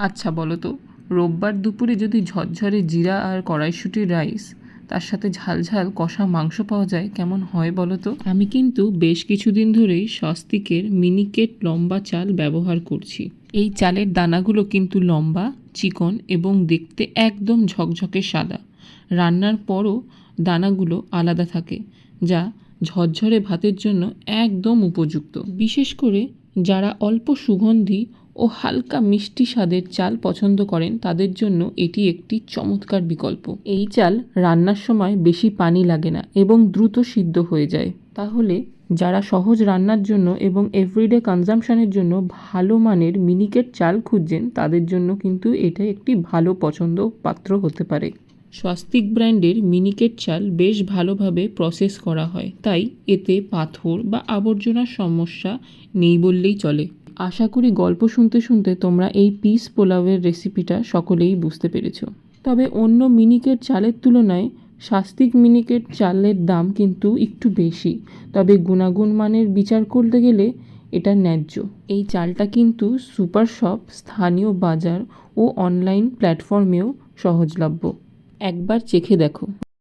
আচ্ছা বলো তো, রোববার দুপুরে যদি ঝরঝরে জিরা আর কড়াইশুঁটির রাইস, তার সাথে ঝাল ঝাল কষা মাংস পাওয়া যায়, কেমন হয় বলো তো? আমি কিন্তু বেশ কিছুদিন ধরেই স্বস্তিকের মিনিকেট লম্বা চাল ব্যবহার করছি। এই চালের দানাগুলো কিন্তু লম্বা, চিকন এবং দেখতে একদম ঝকঝকে সাদা। রান্নার পরও দানাগুলো আলাদা থাকে, যা ঝরঝরে ভাতের জন্য একদম উপযুক্ত। বিশেষ করে যারা অল্প সুগন্ধি ও হালকা মিষ্টি স্বাদের চাল পছন্দ করেন, তাদের জন্য এটি একটি চমৎকার বিকল্প। এই চাল রান্নার সময় বেশি পানি লাগে না এবং দ্রুত সিদ্ধ হয়ে যায়। তাহলে যারা সহজ রান্নার জন্য এবং এভরিডে কনজাম্পশনের জন্য ভালো মানের মিনিকেট চাল খুঁজছেন, তাদের জন্য কিন্তু এটা একটি ভালো পছন্দ পাত্র হতে পারে। স্বস্তিক ব্র্যান্ডের মিনিকেট চাল বেশ ভালোভাবে প্রসেস করা হয়, তাই এতে পাথর বা আবর্জনার সমস্যা নেই বললেই চলে। আশা করি গল্প শুনতে শুনতে তোমরা এই পিস পোলাওয়ের রেসিপিটা সকলেই বুঝতে পেরেছো। তবে অন্য মিনিকেট চালের তুলনায় স্বস্তিক মিনিকেট চালের দাম কিন্তু একটু বেশি, তবে গুণাগুণ মানের বিচার করতে গেলে এটা ন্যায্য। এই চালটা কিন্তু সুপার শপ, স্থানীয় বাজার ও অনলাইন প্ল্যাটফর্মেও সহজলভ্য। একবার চেখে দেখো।